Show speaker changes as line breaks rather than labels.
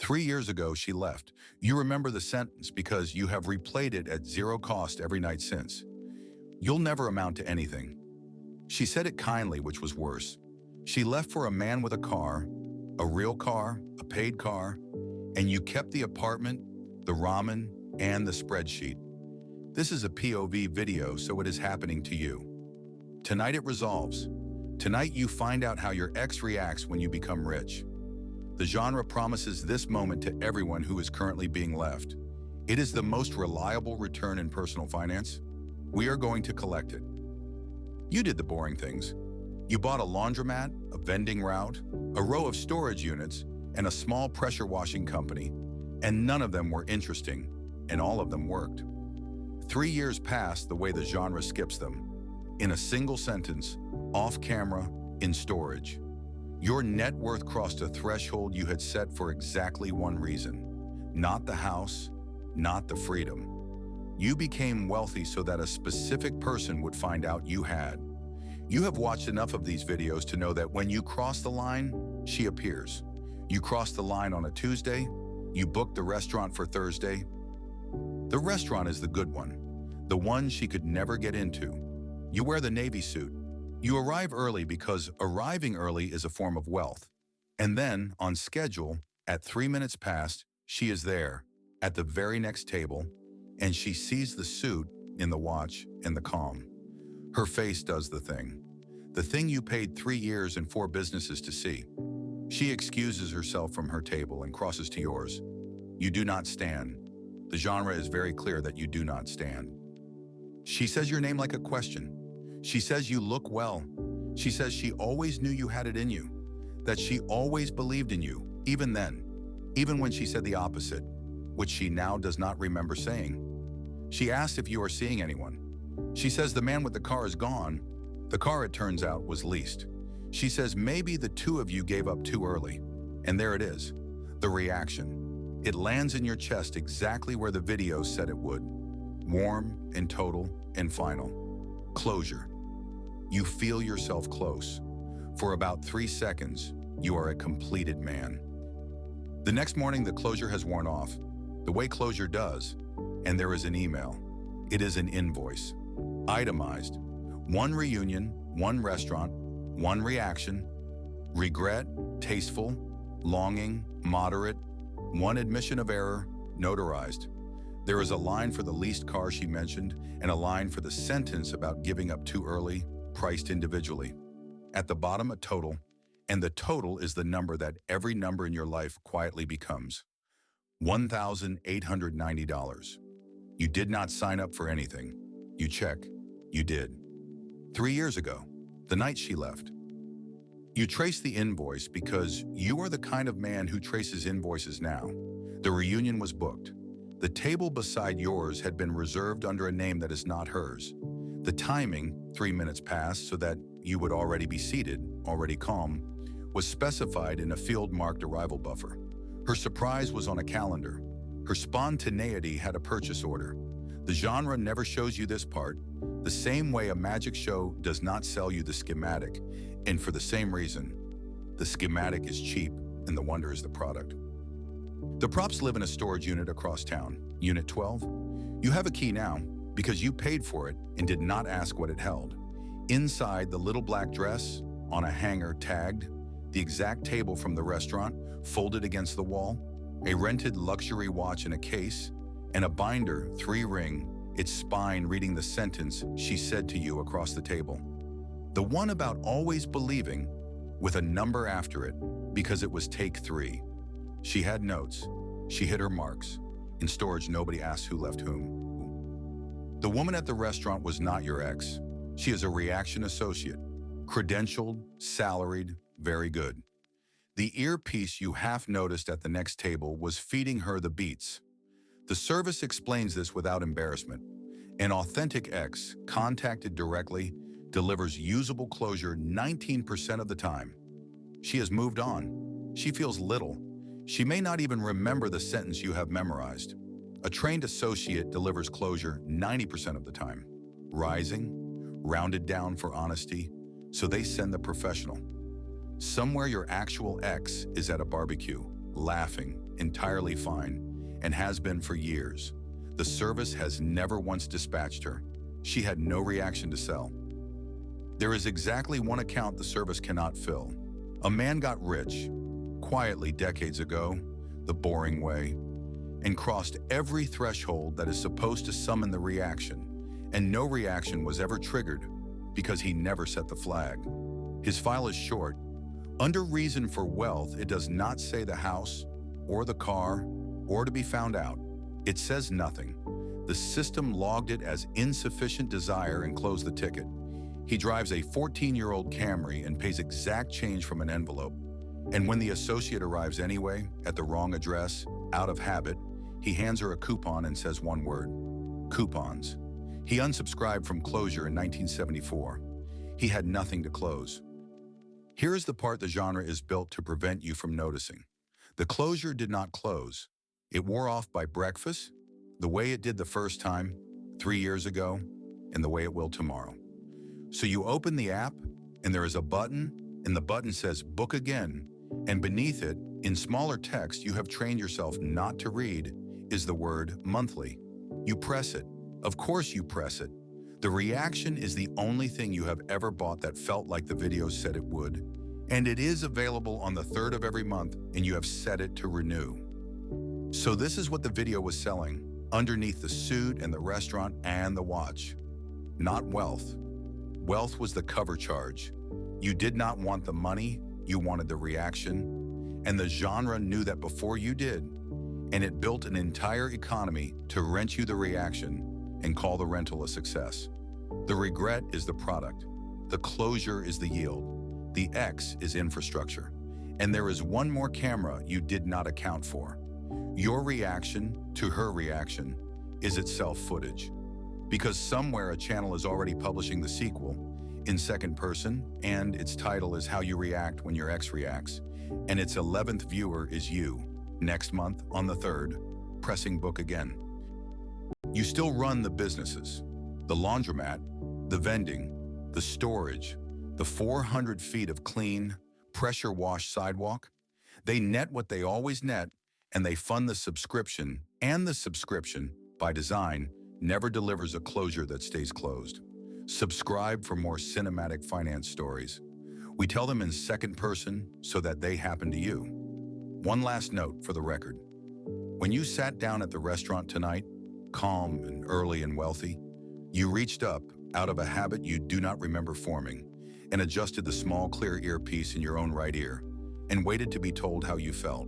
3 years ago, she left. You remember the sentence because you have replayed it at zero cost every night since. You'll never amount to anything. She said it kindly, which was worse. She left for a man with a car, a real car, a paid car, and you kept the apartment, the ramen, and the spreadsheet. This is a POV video, so it is happening to you. Tonight it resolves. Tonight you find out how your ex reacts when you become rich. The genre promises this moment to everyone who is currently being left. It is the most reliable return in personal finance. We are going to collect it. You did the boring things. You bought a laundromat, a vending route, a row of storage units, and a small pressure washing company, and none of them were interesting, and all of them worked. 3 years passed the way the genre skips them. In a single sentence, off camera, in storage. Your net worth crossed a threshold you had set for exactly one reason. Not the house, not the freedom. You became wealthy so that a specific person would find out you had. You have watched enough of these videos to know that when you cross the line, she appears. You cross the line on a Tuesday, you book the restaurant for Thursday. The restaurant is the good one, the one she could never get into. You wear the Navy suit. You arrive early because arriving early is a form of wealth. And then, on schedule, at 3 minutes past, she is there, at the very next table, and she sees the suit in the watch and the calm. Her face does the thing you paid 3 years and 4 businesses to see. She excuses herself from her table and crosses to yours. You do not stand. The genre is very clear that you do not stand. She says your name like a question. She says you look well. She says she always knew you had it in you, that she always believed in you, even then, even when she said the opposite, which she now does not remember saying. She asks if you are seeing anyone. She says the man with the car is gone. The car, it turns out, was leased. She says maybe the two of you gave up too early. And there it is, the reaction. It lands in your chest exactly where the video said it would. Warm and total and final. Closure. You feel yourself close. For about 3 seconds, you are a completed man. The next morning, the closure has worn off, the way closure does, and there is an email. It is an invoice. Itemized. 1 reunion, 1 restaurant, 1 reaction, regret, tasteful, longing, moderate, 1 admission of error, notarized. There is a line for the leased car she mentioned and a line for the sentence about giving up too early, priced individually. At the bottom, a total, and the total is the number that every number in your life quietly becomes. $1,890. You did not sign up for anything. You check. You did. 3 years ago, the night she left. You trace the invoice because you are the kind of man who traces invoices now. The reunion was booked. The table beside yours had been reserved under a name that is not hers. The timing, 3 minutes past so that you would already be seated, already calm, was specified in a field-marked arrival buffer. Her surprise was on a calendar. Her spontaneity had a purchase order. The genre never shows you this part, the same way a magic show does not sell you the schematic, and for the same reason, the schematic is cheap and the wonder is the product. The props live in a storage unit across town, Unit 12. You have a key now because you paid for it and did not ask what it held. Inside, the little black dress, on a hanger tagged, the exact table from the restaurant, folded against the wall, a rented luxury watch in a case, and a binder, 3-ring, its spine reading the sentence she said to you across the table. The one about always believing, with a number after it, because it was take 3. She had notes. She hit her marks. In storage, nobody asked who left whom. The woman at the restaurant was not your ex. She is a reaction associate, credentialed, salaried, very good. The earpiece you half noticed at the next table was feeding her the beats. The service explains this without embarrassment. An authentic ex, contacted directly, delivers usable closure 19% of the time. She has moved on. She feels little. She may not even remember the sentence you have memorized. A trained associate delivers closure 90% of the time. Rising, rounded down for honesty, so they send the professional. Somewhere your actual ex is at a barbecue, laughing, entirely fine, and has been for years. The service has never once dispatched her. She had no reaction to sell. There is exactly one account the service cannot fill. A man got rich, quietly decades ago, the boring way, and crossed every threshold that is supposed to summon the reaction, and no reaction was ever triggered because he never set the flag. His file is short. Under reason for wealth, it does not say the house, or the car, or to be found out. It says nothing. The system logged it as insufficient desire and closed the ticket. He drives a 14-year-old Camry and pays exact change from an envelope. And when the associate arrives anyway, at the wrong address, out of habit, he hands her a coupon and says one word: coupons. He unsubscribed from closure in 1974. He had nothing to close. Here is the part the genre is built to prevent you from noticing. The closure did not close. It wore off by breakfast, the way it did the first time, 3 years ago, and the way it will tomorrow. So you open the app, and there is a button, and the button says book again, and beneath it, in smaller text you have trained yourself not to read, is the word monthly. You press it. Of course you press it. The reaction is the only thing you have ever bought that felt like the video said it would, and it is available on the 3rd of every month, and you have set it to renew. So this is what the video was selling, underneath the suit and the restaurant and the watch. Not wealth. Wealth was the cover charge. You did not want the money, you wanted the reaction, and the genre knew that before you did, and it built an entire economy to rent you the reaction and call the rental a success. The regret is the product. The closure is the yield. The X is infrastructure. And there is one more camera you did not account for. Your reaction to her reaction is itself footage. Because somewhere a channel is already publishing the sequel in second person, and its title is How You React When Your Ex Reacts, and its 11th viewer is you, next month on the 3rd, pressing book again. You still run the businesses, the laundromat, the vending, the storage, the 400 feet of clean, pressure-washed sidewalk. They net what they always net, and they fund the subscription, and the subscription, by design, never delivers a closure that stays closed. Subscribe for more cinematic finance stories. We tell them in second person so that they happen to you. One last note for the record. When you sat down at the restaurant tonight, calm and early and wealthy, you reached up out of a habit you do not remember forming and adjusted the small, clear earpiece in your own right ear and waited to be told how you felt.